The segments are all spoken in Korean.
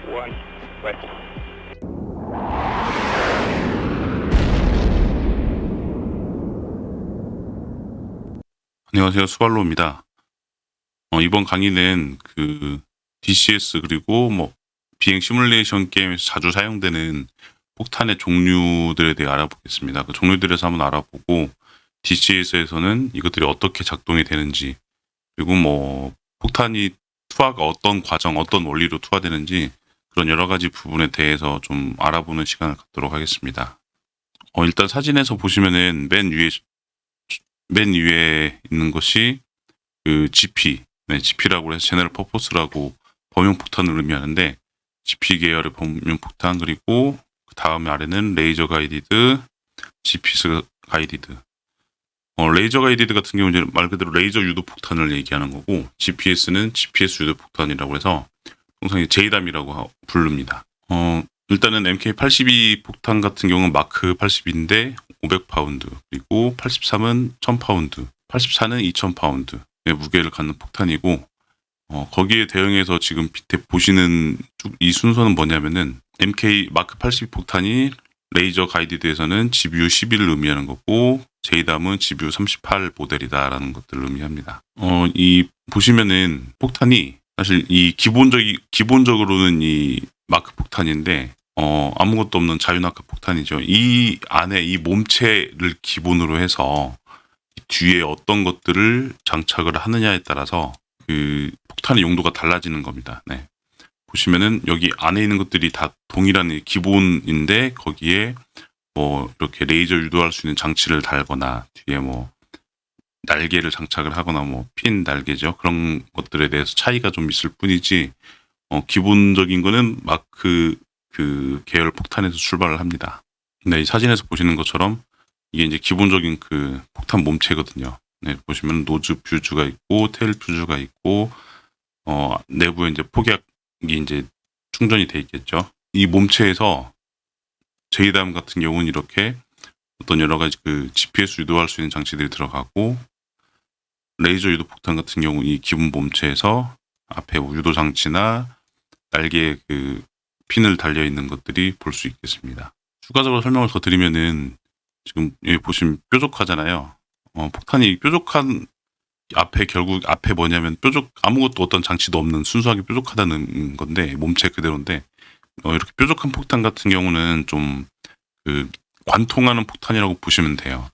one, right. 안녕하세요. 수발로입니다. 이번 강의는 DCS 그리고 비행 시뮬레이션 게임에서 자주 사용되는 폭탄의 종류들에 대해 알아보겠습니다. 그 종류들에서 한번 알아보고 DCS에서는 이것들이 어떻게 작동이 되는지, 그리고 폭탄이 투하가 어떤 과정, 어떤 원리로 투하되는지 그런 여러 가지 부분에 대해서 좀 알아보는 시간을 갖도록 하겠습니다. 일단 사진에서 보시면은 맨 위에 있는 것이 GP, GP라고 해서 제너럴 퍼포스라고 범용 폭탄을 의미하는데, GP 계열의 범용 폭탄, 그리고 그 다음 아래는 레이저 가이디드, GPS 가이디드. 레이저 가이디드 같은 경우는 말 그대로 레이저 유도 폭탄을 얘기하는 거고, GPS는 GPS 유도 폭탄이라고 해서 통상 제이담이라고 부릅니다. 일단은 MK82 폭탄 같은 경우는 마크 82인데 500파운드, 그리고 83은 1000파운드, 84는 2000파운드의 무게를 갖는 폭탄이고, 거기에 대응해서 지금 밑에 보시는 이 순서는 뭐냐면은 MK 마크 82 폭탄이 레이저 가이디드에서는 GBU 11을 의미하는 거고, 제이담은 GBU 38 모델이다라는 것들을 의미합니다. 이 보시면은 폭탄이 사실 이 기본적으로는 이 마크 폭탄인데, 아무것도 없는 자유낙하 폭탄이죠. 이 안에 이 몸체를 기본으로 해서 뒤에 어떤 것들을 장착을 하느냐에 따라서 그 폭탄의 용도가 달라지는 겁니다. 네. 보시면은 여기 안에 있는 것들이 다 동일한 기본인데, 거기에 이렇게 레이저 유도할 수 있는 장치를 달거나 뒤에 날개를 장착을 하거나 핀 날개죠. 그런 것들에 대해서 차이가 좀 있을 뿐이지, 기본적인 거는 마크 그 계열 폭탄에서 출발을 합니다. 네, 이 사진에서 보시는 것처럼 이게 이제 기본적인 그 폭탄 몸체거든요. 네, 보시면 노즈 퓨즈가 있고 테일 퓨즈가 있고, 내부에 이제 폭약이 이제 충전이 돼 있겠죠. 이 몸체에서 제이담 같은 경우는 이렇게 어떤 여러 가지 그 GPS 유도할 수 있는 장치들이 들어가고, 레이저 유도 폭탄 같은 경우 이 기본 몸체에서 앞에 유도 장치나 날개에 그 핀을 달려 있는 것들이 볼 수 있겠습니다. 추가적으로 설명을 더 드리면은, 지금 여기 보시면 뾰족하잖아요. 폭탄이 뾰족한 결국 앞에 뭐냐면 아무것도 어떤 장치도 없는 순수하게 뾰족하다는 건데, 몸체 그대로인데, 이렇게 뾰족한 폭탄 같은 경우는 좀 관통하는 폭탄이라고 보시면 돼요.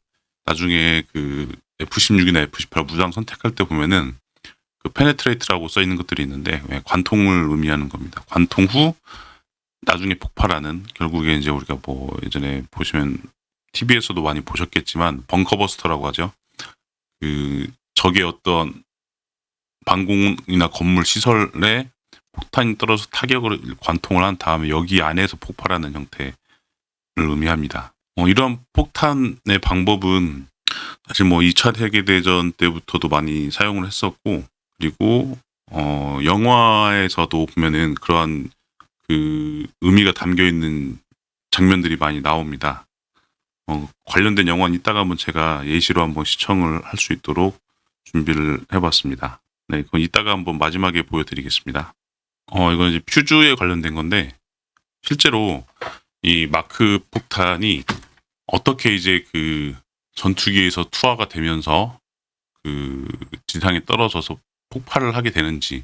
나중에 F-16이나 F-18 무장 선택할 때 보면은 페네트레이트라고 써 있는 것들이 있는데, 관통을 의미하는 겁니다. 관통 후 나중에 폭발하는, 결국에 이제 우리가 예전에 보시면 TV에서도 많이 보셨겠지만 벙커버스터라고 하죠. 적의 어떤 방공이나 건물 시설에 폭탄이 떨어져 타격을 관통을 한 다음에 여기 안에서 폭발하는 형태를 의미합니다. 이런 폭탄의 방법은 사실 2차 세계대전 때부터도 많이 사용을 했었고, 그리고 영화에서도 보면은 그러한 의미가 담겨 있는 장면들이 많이 나옵니다. 관련된 영화는 이따가 한번 제가 예시로 한번 시청을 할 수 있도록 준비를 해봤습니다. 네, 그건 이따가 한번 마지막에 보여드리겠습니다. 이건 이제 퓨즈에 관련된 건데, 실제로 이 마크 폭탄이 어떻게 이제 전투기에서 투하가 되면서 지상에 떨어져서 폭발을 하게 되는지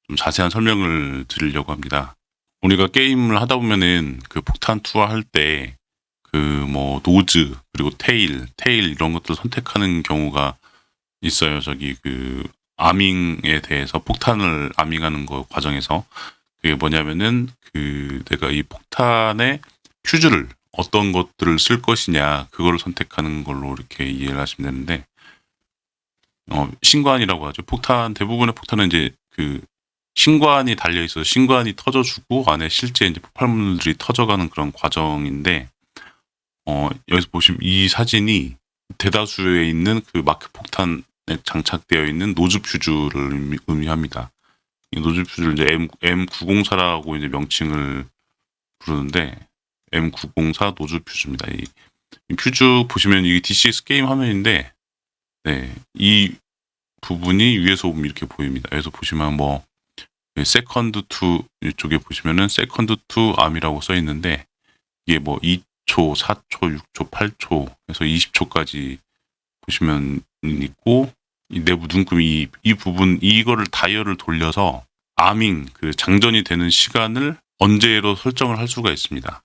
좀 자세한 설명을 드리려고 합니다. 우리가 게임을 하다 보면은 폭탄 투하할 때 노즈 그리고 테일 이런 것들을 선택하는 경우가 있어요. 아밍에 대해서 폭탄을 아밍하는 과정에서 그게 뭐냐면은 내가 이 폭탄의 퓨즈를 어떤 것들을 쓸 것이냐, 그거를 선택하는 걸로 이렇게 이해를 하시면 되는데, 신관이라고 하죠. 대부분의 폭탄은 이제 신관이 달려 있어서 신관이 터져주고 안에 실제 이제 폭발물들이 터져가는 그런 과정인데, 여기서 보시면 이 사진이 대다수에 있는 마크 폭탄에 장착되어 있는 노즈 퓨즈를 의미합니다. 이 노즈 퓨즈를 이제 M904라고 이제 명칭을 부르는데, M904 노즈 퓨즈입니다. 이 퓨즈 보시면 이게 DCS 게임 화면인데, 네, 이 부분이 위에서 보면 이렇게 보입니다. 여기서 보시면 세컨드 투 이쪽에 보시면은 세컨드 투 암이라고 써 있는데 이게 뭐 2초, 4초, 6초, 8초 해서 20초까지 보시면 있고 이 내부 눈금 이 부분 이거를 다이얼을 돌려서 아밍 그 장전이 되는 시간을 언제로 설정을 할 수가 있습니다.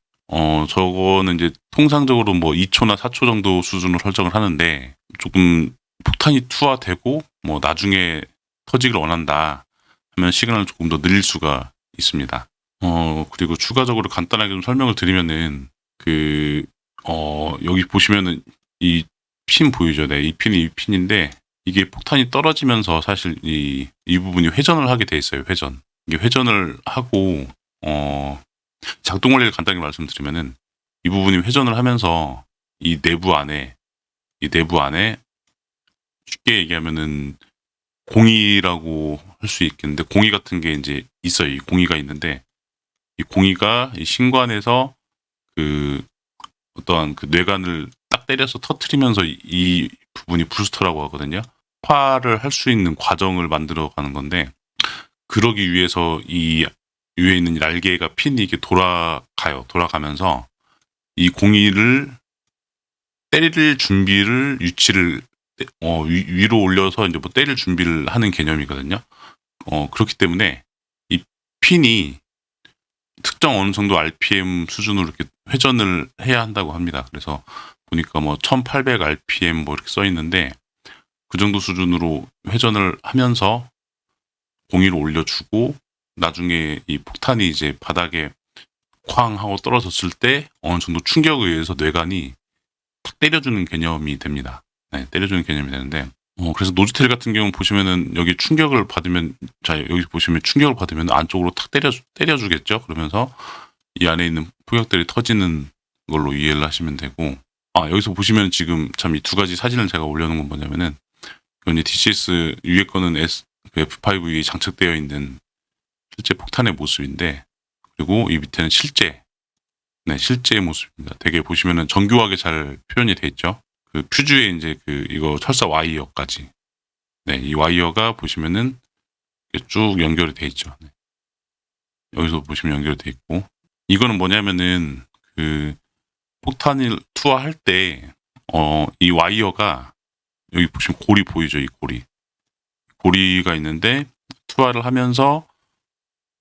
저거는 이제 통상적으로 뭐 2초나 4초 정도 수준으로 설정을 하는데 조금 폭탄이 투하되고 뭐 나중에 터지기를 원한다 하면 시간을 조금 더 늘릴 수가 있습니다. 그리고 추가적으로 간단하게 좀 설명을 드리면은 여기 보시면은 이 핀 보이죠? 네, 이 핀이 이 핀인데 이게 폭탄이 떨어지면서 사실 이 부분이 회전을 하게 돼 있어요. 회전. 이게 회전을 하고 작동 원리를 간단히 말씀드리면은 이 부분이 회전을 하면서 이 내부 안에 쉽게 얘기하면은 공이라고 할 수 있겠는데 공이 같은 게 이제 있어요. 이 공이가 있는데 이 공이가 이 신관에서 그 어떠한 그 뇌관을 딱 때려서 터트리면서 이 부분이 부스터라고 하거든요. 폭발을 할 수 있는 과정을 만들어가는 건데 그러기 위해서 이 위에 있는 날개가 핀이 이게 돌아가면서 이 공이를 때릴 준비를 위치를 위로 올려서 이제 뭐 때릴 준비를 하는 개념이거든요. 그렇기 때문에 이 핀이 특정 어느 정도 RPM 수준으로 이렇게 회전을 해야 한다고 합니다. 그래서 보니까 뭐 1800 RPM 뭐 이렇게 써 있는데 그 정도 수준으로 회전을 하면서 공이를 올려주고 나중에 이 폭탄이 이제 바닥에 쾅 하고 떨어졌을 때 어느 정도 충격에 의해서 뇌관이 탁 때려주는 개념이 됩니다. 네, 때려주는 개념이 되는데 그래서 노즈텔 같은 경우 보시면은 여기 충격을 받으면 자 여기 보시면 충격을 받으면 안쪽으로 탁 때려주겠죠. 그러면서 이 안에 있는 폭격들이 터지는 걸로 이해를 하시면 되고 여기서 보시면 지금 참 이 두 가지 사진을 제가 올려놓은 건 뭐냐면은 이건 DCS 위에 거는 F5E 장착되어 있는 실제 폭탄의 모습인데 그리고 이 밑에는 실제의 모습입니다. 되게 보시면은 정교하게 잘 표현이 돼 있죠. 그 퓨즈에 이제 이거 철사 와이어까지. 네, 이 와이어가 보시면은 쭉 연결이 돼 있죠. 네. 여기서 보시면 연결이 돼 있고 이거는 뭐냐면은 그 폭탄을 투하할 때 이 와이어가 여기 보시면 고리 보이죠? 이 고리가 있는데 투하를 하면서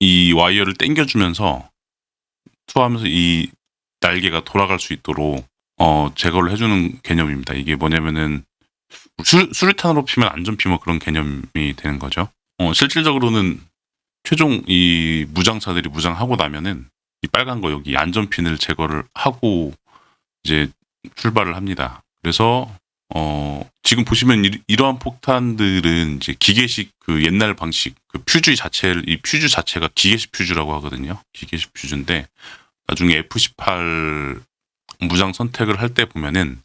이 와이어를 당겨주면서 투하하면서 이 날개가 돌아갈 수 있도록 제거를 해주는 개념입니다. 이게 뭐냐면은 수류탄으로 피면 안전피 뭐 그런 개념이 되는 거죠. 실질적으로는 최종 이 무장사들이 무장하고 나면은 이 빨간 거 여기 안전핀을 제거를 하고 이제 출발을 합니다. 그래서 지금 보시면 이러한 폭탄들은 이제 기계식 그 옛날 방식 그 퓨즈 자체가 기계식 퓨즈라고 하거든요. 기계식 퓨즈인데 나중에 F18 무장 선택을 할 때 보면은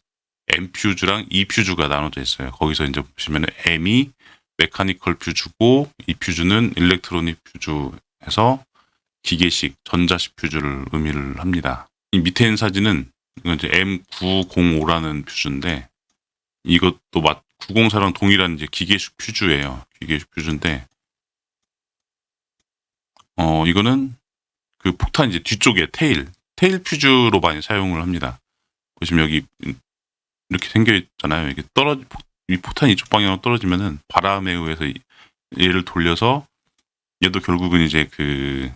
M 퓨즈랑 E 퓨즈가 나눠져 있어요. 거기서 이제 보시면은 M이 메카니컬 퓨즈고 E 퓨즈는 일렉트로닉 퓨즈해서 기계식 전자식 퓨즈를 의미를 합니다. 이 밑에 있는 사진은 이건 이제 M905라는 퓨즈인데 이것도 904랑 동일한 이제 기계식 퓨즈예요. 기계식 퓨즈인데 이거는 그 폭탄 이제 뒤쪽에 테일 퓨즈로 많이 사용을 합니다. 보시면 여기 이렇게 생겨 있잖아요. 이게 이 폭탄이 이쪽 방향으로 떨어지면은 바람에 의해서 얘를 돌려서 얘도 결국은 이제 그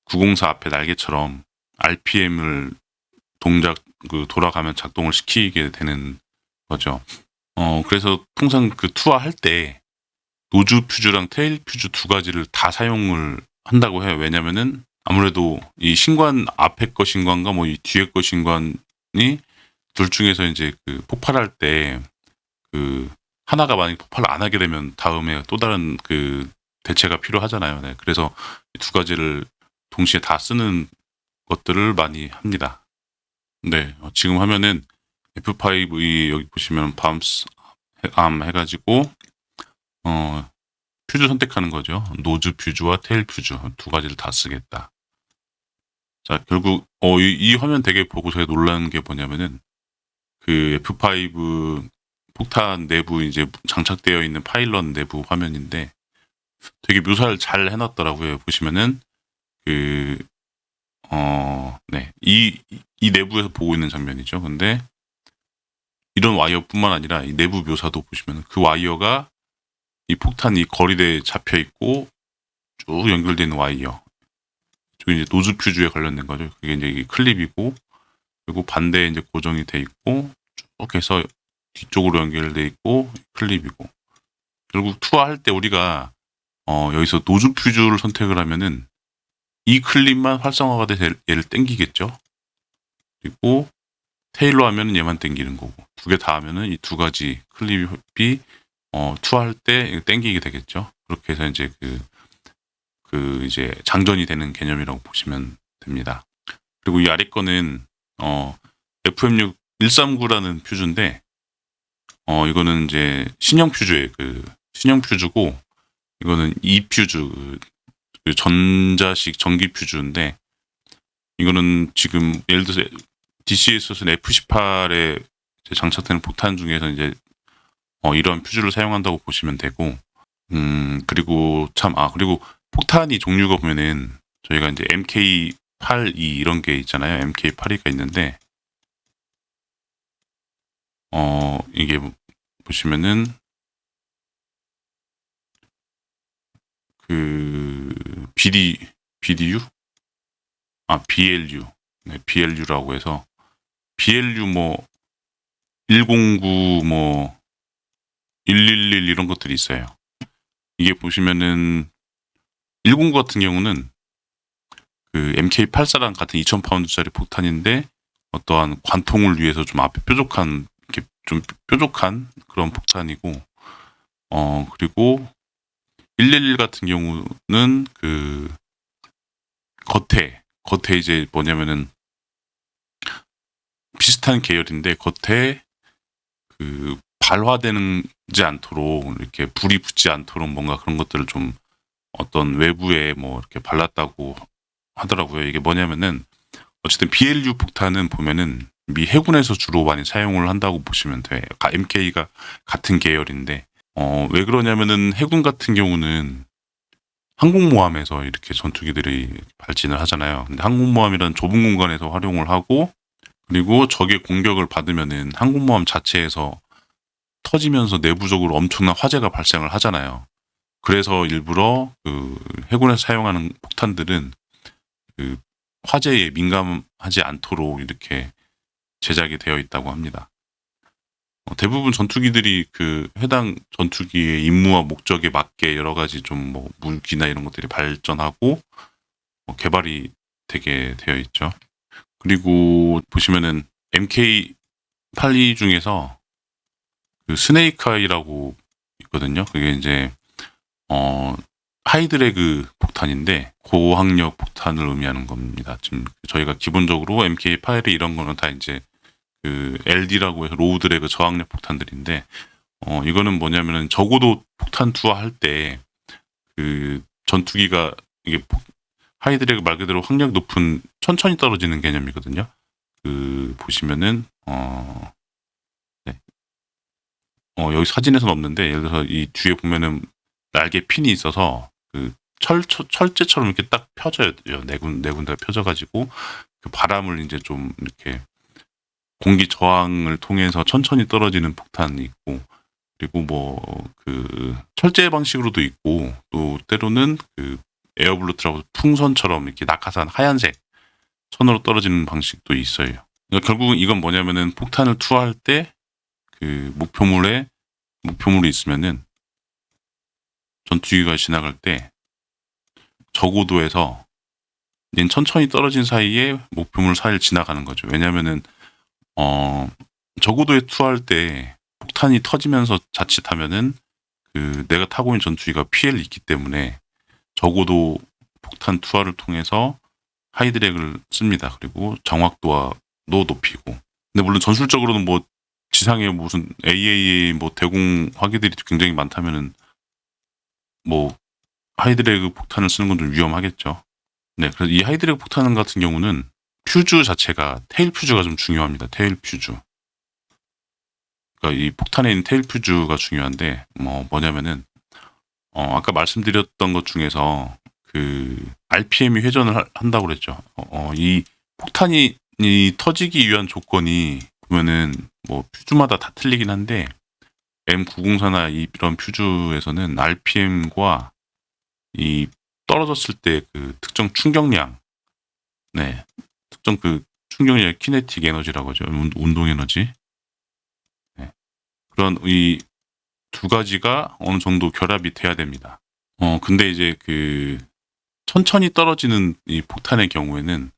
904 앞에 날개처럼 RPM을 돌아가면 작동을 시키게 되는 거죠. 그래서 통상 그 투하할 때 노즈 퓨즈랑 테일 퓨즈 두 가지를 다 사용을 한다고 해요. 왜냐면은 아무래도 이 신관 앞에 거 신관과 뭐 이 뒤에 거 신관이 둘 중에서 이제 그 폭발할 때 그 하나가 만약 폭발을 안 하게 되면 다음에 또 다른 그 대체가 필요하잖아요. 네. 그래서 이 두 가지를 동시에 다 쓰는 것들을 많이 합니다. 네. 지금 화면은 F5E 여기 보시면 밤스 암 해가지고 퓨즈 선택하는 거죠. 노즈 퓨즈와 테일 퓨즈 두 가지를 다 쓰겠다. 자, 결국 이 화면 되게 보고 제가 놀라는 게 뭐냐면은 그 F5 폭탄 내부 이제 장착되어 있는 파일럿 내부 화면인데 되게 묘사를 잘 해놨더라고요. 보시면은 네, 이 내부에서 보고 있는 장면이죠. 근데 이런 와이어뿐만 아니라 이 내부 묘사도 보시면 그 와이어가 이 폭탄이 거리대에 잡혀 있고 쭉 연결되어 있는 와이어. 이게 이제 노즈 퓨즈에 관련된 거죠. 그게 이제 이 클립이고, 그리고 반대에 이제 고정이 돼 있고, 쭉 해서 뒤쪽으로 연결돼 있고, 클립이고. 결국 투하할 때 우리가 여기서 노즈 퓨즈를 선택을 하면은 이 클립만 활성화가 돼서 얘를 땡기겠죠. 그리고 테일로 하면은 얘만 땡기는 거고, 두 개 다 하면은 이 두 가지 클립이 투하할 때 땡기게 되겠죠. 그렇게 해서 이제 이제 장전이 되는 개념이라고 보시면 됩니다. 그리고 이 아래 거는 FM6 139라는 퓨즈인데 이거는 이제 신형 퓨즈예요. 신형 퓨즈고 이거는 E 퓨즈 전자식 전기 퓨즈인데 이거는 지금 예를 들어서 DC에서는 F18에 장착되는 폭탄 중에서 이제 이러한 퓨즈를 사용한다고 보시면 되고 그리고 그리고 폭탄이 종류가 보면은 저희가 이제 MK82 이런 게 있잖아요. MK82가 있는데 이게 보시면은 BDU? BLU. 네, BLU라고 해서 BLU 109 111 이런 것들이 있어요. 이게 보시면은 109 같은 경우는 MK84랑 같은 2000파운드짜리 폭탄인데 어떠한 관통을 위해서 좀 앞에 뾰족한 그런 폭탄이고 그리고 111 같은 경우는 겉에 이제 뭐냐면은 비슷한 계열인데 겉에 발화되지 않도록 이렇게 불이 붙지 않도록 뭔가 그런 것들을 좀 어떤 외부에 이렇게 발랐다고 하더라고요. 이게 뭐냐면은 어쨌든 BLU 폭탄은 보면은 미 해군에서 주로 많이 사용을 한다고 보시면 돼요. MK가 같은 계열인데 왜 그러냐면은 해군 같은 경우는 항공모함에서 이렇게 전투기들이 발진을 하잖아요. 근데 항공모함이란 좁은 공간에서 활용을 하고 그리고 적의 공격을 받으면은 항공모함 자체에서 터지면서 내부적으로 엄청난 화재가 발생을 하잖아요. 그래서 일부러 해군에서 사용하는 폭탄들은 화재에 민감하지 않도록 이렇게 제작이 되어 있다고 합니다. 대부분 전투기들이 해당 전투기의 임무와 목적에 맞게 여러 가지 좀 무기나 이런 것들이 발전하고 개발이 되게 되어 있죠. 그리고 보시면은 MK82 중에서 스네이크 아이라고 있거든요. 그게 이제 하이드래그 폭탄인데 고학력 폭탄을 의미하는 겁니다. 지금 저희가 기본적으로 MK8 이런 거는 다 이제 LD라고 해서 로우 드래그 저항력 폭탄들인데 이거는 뭐냐면은 적어도 폭탄 투하할 때 전투기가 이게 하이드래그 말 그대로 확력 높은 천천히 떨어지는 개념이거든요. 보시면은 네. 여기 사진에서는 없는데 예를 들어서 이 뒤에 보면은 날개 핀이 있어서 철제처럼 이렇게 딱 펴져요. 네 군데가 펴져가지고 바람을 이제 좀 이렇게 공기 저항을 통해서 천천히 떨어지는 폭탄이 있고 그리고 철제 방식으로도 있고 또 때로는 에어블루트라고 풍선처럼 이렇게 낙하산 하얀색 선으로 떨어지는 방식도 있어요. 그러니까 결국은 이건 뭐냐면은 폭탄을 투하할 때 목표물이 있으면은 전투기가 지나갈 때 저고도에서 천천히 떨어진 사이에 목표물 사이를 지나가는 거죠. 왜냐면은 저고도에 투하할 때 폭탄이 터지면서 자칫하면은 내가 타고 있는 전투기가 피해를 입기 때문에 저고도 폭탄 투하를 통해서 하이드랙을 씁니다. 그리고 정확도도 높이고. 근데 물론 전술적으로는 지상에 무슨 AAA 대공 화기들이 굉장히 많다면은 하이드래그 폭탄을 쓰는 건 좀 위험하겠죠. 네, 그래서 이 하이드래그 폭탄 같은 경우는 퓨즈 자체가 테일 퓨즈가 좀 중요합니다. 테일 퓨즈. 그러니까 이 폭탄에 있는 테일 퓨즈가 중요한데 뭐냐면은 아까 말씀드렸던 것 중에서 그 RPM이 회전을 한다고 그랬죠. 이 폭탄이 터지기 위한 조건이 보면은 뭐 퓨즈마다 다 틀리긴 한데 M904나 이런 퓨즈에서는 RPM과 이 떨어졌을 때 그 특정 충격량, 네, 특정 그 충격량 키네틱 에너지라고 하죠. 운동 에너지. 네. 그런 이 두 가지가 어느 정도 결합이 돼야 됩니다. 근데 이제 그 천천히 떨어지는 이 폭탄의 경우에는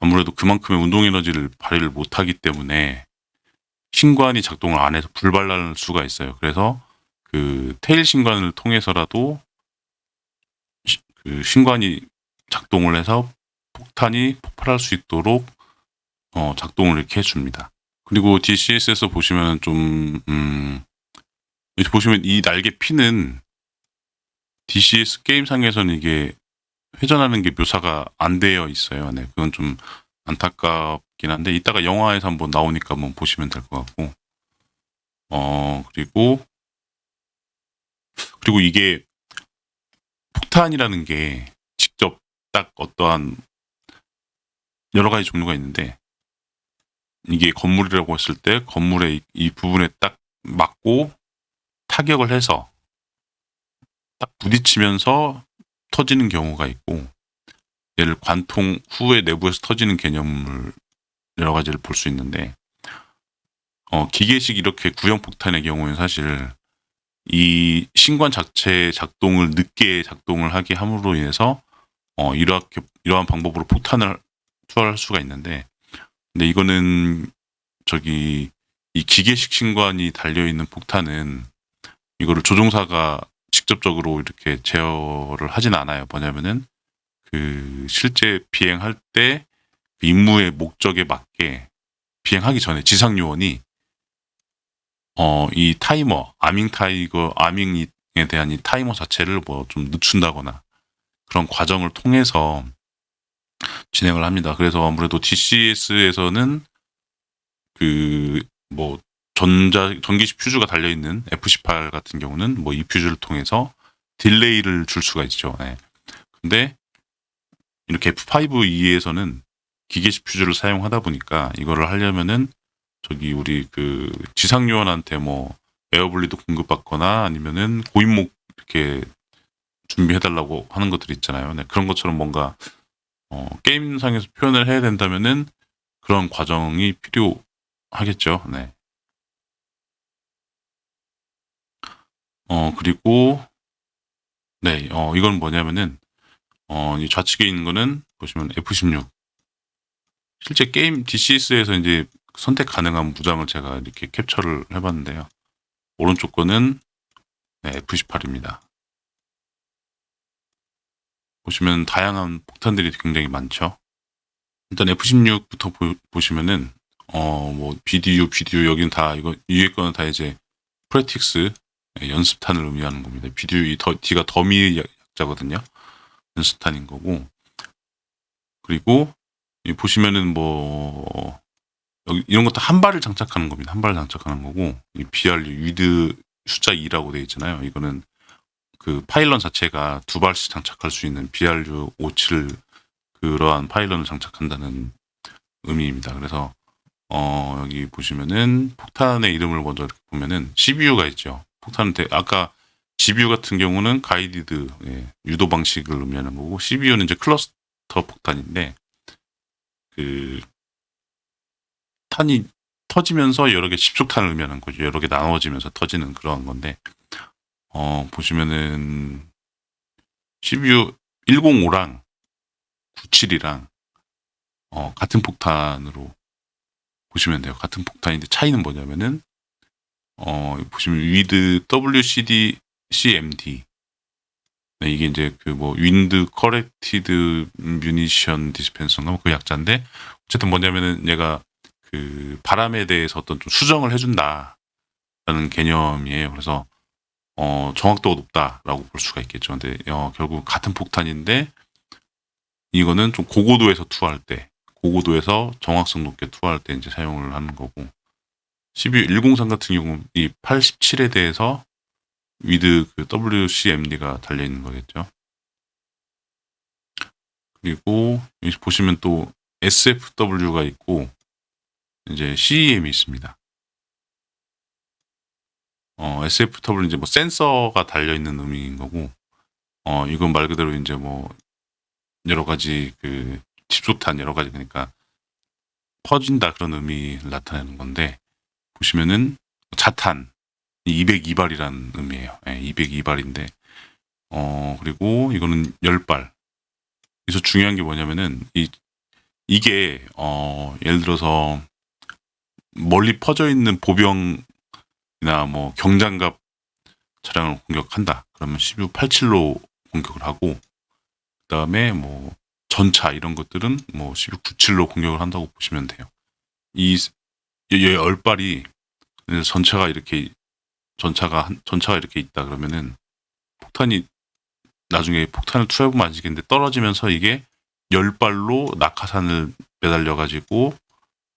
아무래도 그만큼의 운동 에너지를 발휘를 못하기 때문에 신관이 작동을 안 해서 불발날 수가 있어요. 그래서 그 테일 신관을 통해서라도 그 신관이 작동을 해서 폭탄이 폭발할 수 있도록 작동을 이렇게 해줍니다. 그리고 DCS에서 보시면 좀 여기 보시면 이 날개 피는 DCS 게임상에서는 이게 회전하는 게 묘사가 안 되어 있어요. 네, 그건 좀 안타깝긴 한데 이따가 영화에서 한번 나오니까 한번 보시면 될 것 같고, 그리고 이게 폭탄이라는 게 직접 딱 어떠한 여러 가지 종류가 있는데 이게 건물이라고 했을 때 건물의 이 부분에 딱 맞고 타격을 해서 딱 부딪히면서 터지는 경우가 있고, 얘를 관통 후에 내부에서 터지는 개념을 여러 가지를 볼 수 있는데, 기계식 이렇게 구형 폭탄의 경우에는 사실 이 신관 자체의 작동을 늦게 작동을 하게 함으로 인해서 이러한 방법으로 폭탄을 투하할 수가 있는데, 근데 이거는 이 기계식 신관이 달려 있는 폭탄은 이거를 조종사가 직접적으로 이렇게 제어를 하진 않아요. 뭐냐면은 그 실제 비행할 때 그 임무의 목적에 맞게 비행하기 전에 지상 요원이 이 타이머, 아밍에 대한 이 타이머 자체를 뭐 좀 늦춘다거나 그런 과정을 통해서 진행을 합니다. 그래서 아무래도 DCS에서는 그 뭐 전기식 퓨즈가 달려있는 F18 같은 경우는 뭐 이 퓨즈를 통해서 딜레이를 줄 수가 있죠. 네. 근데 이렇게 F5E에서는 기계식 퓨즈를 사용하다 보니까 이거를 하려면은 우리 그 지상 요원한테 뭐 에어블리드 공급받거나 아니면은 고인목 이렇게 준비해달라고 하는 것들이 있잖아요. 네, 그런 것처럼 뭔가 게임상에서 표현을 해야 된다면은 그런 과정이 필요하겠죠. 네. 그리고 네, 이건 뭐냐면은 이 좌측에 있는 거는 보시면 F16. 실제 게임 DCS에서 이제 선택 가능한 무장을 제가 이렇게 캡처를 해봤는데요. 오른쪽 거는 네, F18입니다. 보시면 다양한 폭탄들이 굉장히 많죠. 일단 F16부터 보시면은 뭐 BDU 여기는 다 이거 위에 거는 다 이제 프레틱스 연습탄을 의미하는 겁니다. BDU D가 더미 약자거든요. 연습탄인 거고, 그리고 보시면은 뭐 여기 이런 것도 한 발을 장착하는 겁니다. 한 발을 장착하는 거고, 이 BRU 위드 숫자 2라고 되어 있잖아요. 이거는 그 파일런 자체가 두 발씩 장착할 수 있는 BRU 57 그러한 파일런을 장착한다는 의미입니다. 그래서 여기 보시면은 폭탄의 이름을 먼저 이렇게 보면은 CBU가 있죠. 폭탄은 아까 GBU 같은 경우는 가이디드 유도 방식을 의미하는 거고, CBU는 이제 클러스터 폭탄인데 그 탄이 터지면서 여러 개 집속탄을 의미하는 거죠. 여러 개 나눠지면서 터지는 그러한 건데, 보시면은 CBU 105랑 97이랑 같은 폭탄으로 보시면 돼요. 같은 폭탄인데 차이는 뭐냐면은 보시면 위드 WCD CMD, 네, 이게 이제 그 뭐 윈드 커렉티드 뮤니션 디스펜서인가 그 약자인데, 어쨌든 뭐냐면은 얘가 그 바람에 대해서 어떤 좀 수정을 해준다라는 개념이에요. 그래서 정확도가 높다라고 볼 수가 있겠죠. 근데 결국 같은 폭탄인데 이거는 좀 고고도에서 투하할 때, 고고도에서 정확성 높게 투하할 때 이제 사용을 하는 거고, CBU 103 같은 경우는 이 87에 대해서 위드 그 WCMD가 달려 있는 거겠죠. 그리고 여기 보시면 또 SFW가 있고 이제 CEM이 있습니다. SFW는 이제 뭐 센서가 달려 있는 의미인 거고, 이건 말 그대로 이제 뭐 여러 가지 그 집소탄 여러 가지 그러니까 퍼진다 그런 의미를 나타내는 건데, 보시면은 자탄 202발이라는 의미예요. 202발인데, 그리고 이거는 10발. 그래서 중요한 게 뭐냐면은 이게 예를 들어서 멀리 퍼져 있는 보병이나 뭐 경장갑 차량을 공격한다. 그러면 1287로 공격을 하고, 그다음에 뭐 전차 이런 것들은 뭐 1297로 공격을 한다고 보시면 돼요. 이 10발이 전차가 이렇게 있다 그러면은 폭탄이 나중에 폭탄을 투여해보면 아시겠는데 떨어지면서 이게 10발로 낙하산을 매달려 가지고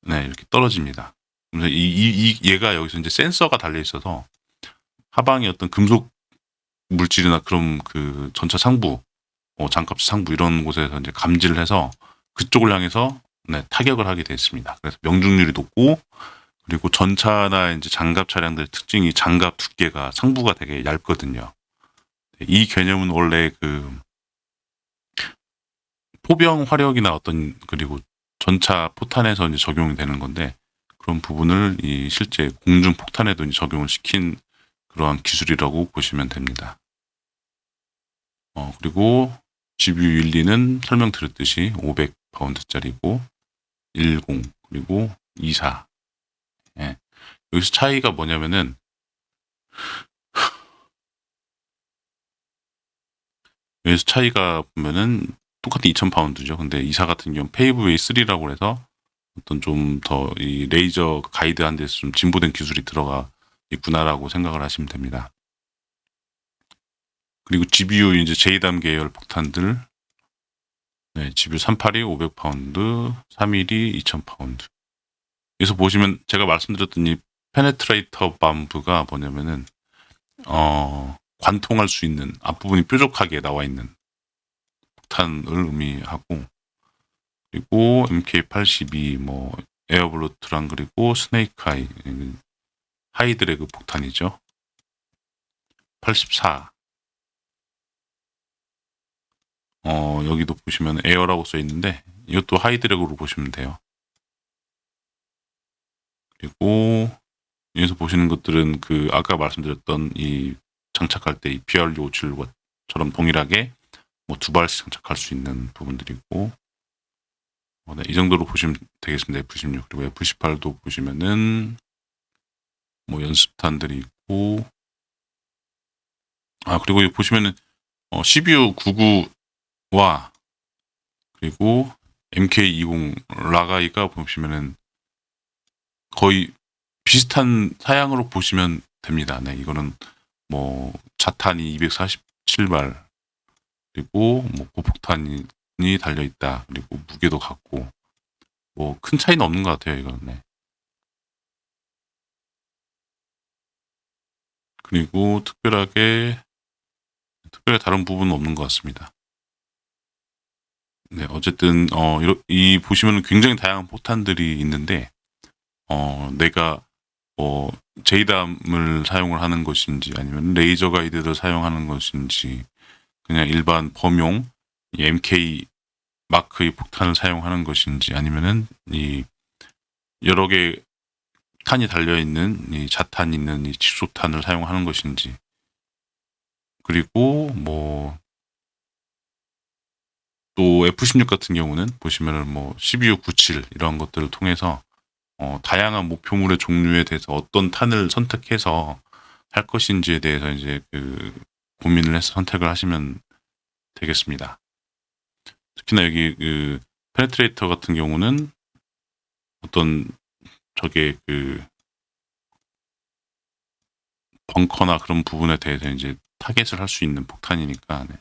네, 이렇게 떨어집니다. 그래서 얘가 여기서 이제 센서가 달려 있어서 하방에 어떤 금속 물질이나 그런 그 전차 상부, 장갑차 상부 이런 곳에서 이제 감지를 해서 그쪽을 향해서 네, 타격을 하게 됐습니다. 그래서 명중률이 높고, 그리고 전차나 이제 장갑 차량들의 특징이 장갑 두께가 상부가 되게 얇거든요. 이 개념은 원래 그 포병 화력이나 어떤 그리고 전차 포탄에서 이제 적용이 되는 건데, 그런 부분을 이 실제 공중 폭탄에도 이제 적용을 시킨 그러한 기술이라고 보시면 됩니다. 그리고 GBU12는 설명드렸듯이 500파운드짜리고 10 그리고 24. 예. 여기서 차이가 뭐냐면은 여기서 차이가 보면은 똑같은 2000파운드죠. 근데 24 같은 경우 페이브웨이 3라고 해서 어떤 좀 더 이 레이저 가이드한 데서 좀 진보된 기술이 들어가 있구나라고 생각을 하시면 됩니다. 그리고 GBU 이제 J담 계열 폭탄들, 네, GBU 382 500파운드, 312 2000파운드. 여기서 보시면 제가 말씀드렸던 이 페네트레이터 밤브가 뭐냐면은 관통할 수 있는 앞부분이 뾰족하게 나와 있는 폭탄을 의미하고, 그리고 MK82 뭐 에어블루트랑 그리고 스네이크 아이 하이드래그 폭탄이죠. 84. 여기도 보시면 에어라고 써 있는데 이것도 하이드래그로 보시면 돼요. 그리고 여기서 보시는 것들은 그 아까 말씀드렸던 이 장착할 때 이 BR-57처럼 동일하게 뭐 2발씩 장착할 수 있는 부분들이고, 네, 이 정도로 보시면 되겠습니다. F-16. 그리고 F-18도 보시면은 뭐 연습탄들이 있고, 그리고 여기 보시면은 CBU-99와 그리고 MK-20 라가이가 보시면은 거의 비슷한 사양으로 보시면 됩니다. 네, 이거는 뭐 자탄이 247발, 그리고 뭐 고폭탄이 달려 있다. 그리고 무게도 같고 뭐 큰 차이는 없는 것 같아요. 이거는. 네. 그리고 특별하게 다른 부분은 없는 것 같습니다. 네, 어쨌든 이 보시면은 굉장히 다양한 포탄들이 있는데, 내가 제이담을 사용을 하는 것인지 아니면 레이저 가이드를 사용하는 것인지, 그냥 일반 범용 MK 마크의 폭탄을 사용하는 것인지, 아니면은 이 여러 개 탄이 달려 있는 이 자탄 있는 이 집소탄을 사용하는 것인지, 그리고 뭐 또 F-16 같은 경우는 보시면은 뭐 CBU-97 이런 것들을 통해서 다양한 목표물의 종류에 대해서 어떤 탄을 선택해서 할 것인지에 대해서 이제 그 고민을 해서 선택을 하시면 되겠습니다. 특히나 여기 그 페네트레이터 같은 경우는 어떤 저게 그 벙커나 그런 부분에 대해서 이제 타겟을 할 수 있는 폭탄이니까. 네.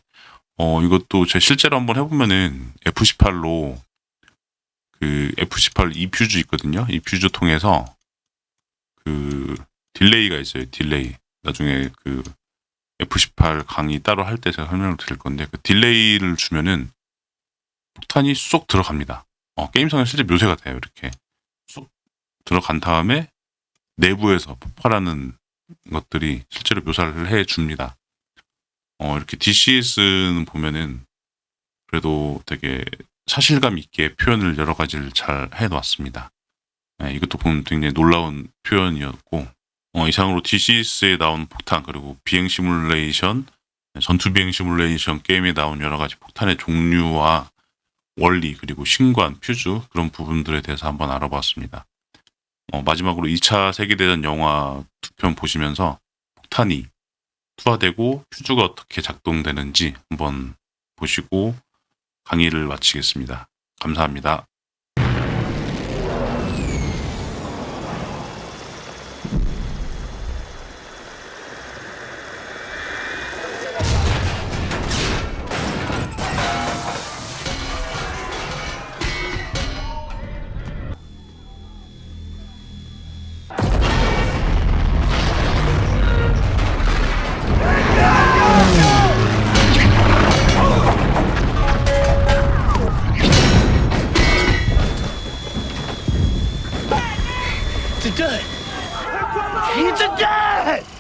이것도 제 실제로 한번 해보면은 F-18로 그 F-18 이퓨즈 있거든요. 이퓨즈 통해서 그 딜레이가 있어요. 딜레이. 나중에 그 F18 강의 따로 할 때 제가 설명을 드릴 건데, 그 딜레이를 주면은 폭탄이 쏙 들어갑니다. 게임상에 실제 묘사가 돼요. 이렇게 쏙 들어간 다음에 내부에서 폭발하는 것들이 실제로 묘사를 해 줍니다. 이렇게 DCS는 보면은 그래도 되게 사실감 있게 표현을 여러 가지를 잘 해놓았습니다. 이것도 보면 굉장히 놀라운 표현이었고, 이상으로 DCS에 나온 폭탄, 그리고 비행 시뮬레이션, 전투 비행 시뮬레이션 게임에 나온 여러 가지 폭탄의 종류와 원리, 그리고 신관, 퓨즈, 그런 부분들에 대해서 한번 알아봤습니다. 마지막으로 2차 세계대전 영화 2편 보시면서 폭탄이 투하되고 퓨즈가 어떻게 작동되는지 한번 보시고 강의를 마치겠습니다. 감사합니다. It's a dud! It's a dud!